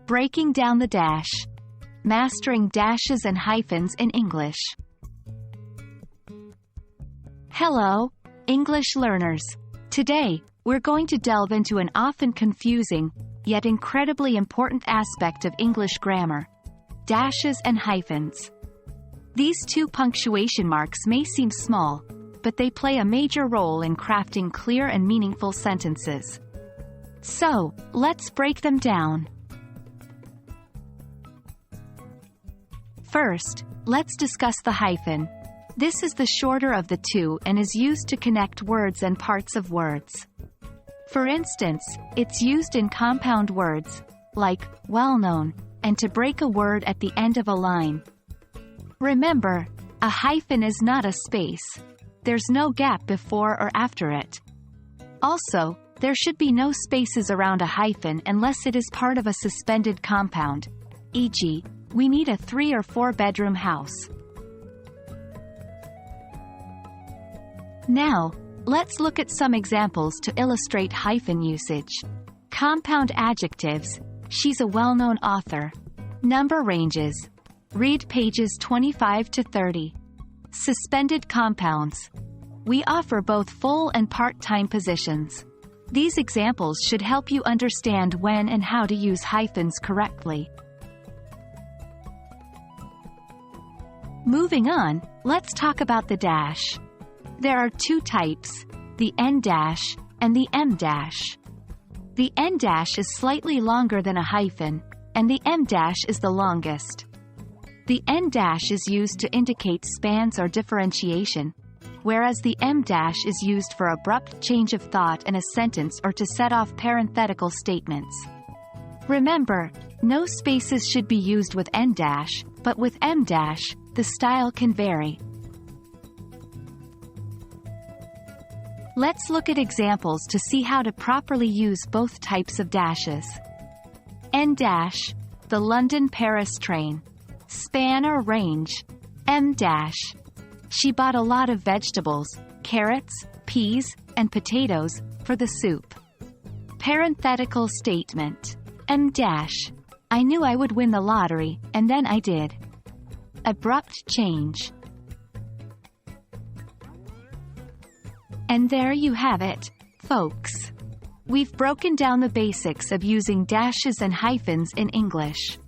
Breaking down the dash. Mastering dashes and hyphens in English. Hello, English learners. Today, we're going to delve into an often confusing, yet incredibly important aspect of English grammar: dashes and hyphens. These two punctuation marks may seem small, but they play a major role in crafting clear and meaningful sentences. So, let's break them down. First, let's discuss the hyphen. This is the shorter of the two and is used to connect words and parts of words. For instance, it's used in compound words, like well-known, and to break a word at the end of a line. Remember, a hyphen is not a space. There's no gap before or after it. Also, there should be no spaces around a hyphen unless it is part of a suspended compound, e.g., we need a 3 or 4 bedroom house. Now, let's look at some examples to illustrate hyphen usage. Compound adjectives: she's a well-known author. Number ranges: read pages 25 to 30. Suspended compounds: we offer both full and part-time positions. These examples should help you understand when and how to use hyphens correctly. Moving on, let's talk about the dash. There are two types, the N dash and the M dash. The N dash is slightly longer than a hyphen, and the M dash is the longest. The N dash is used to indicate spans or differentiation, whereas the M dash is used for abrupt change of thought in a sentence or to set off parenthetical statements. Remember, no spaces should be used with N dash, but with M dash, the style can vary. Let's look at examples to see how to properly use both types of dashes. N dash, the London-Paris train. Span or range. M dash, she bought a lot of vegetables, carrots, peas, and potatoes, for the soup. Parenthetical statement. M dash, I knew I would win the lottery, and then I did. Abrupt change. And there you have it, folks. We've broken down the basics of using dashes and hyphens in English.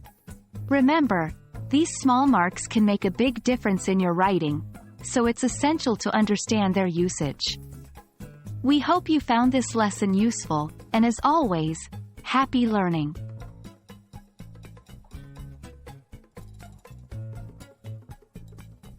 Remember, these small marks can make a big difference in your writing, so it's essential to understand their usage. We hope you found this lesson useful, and as always, happy learning.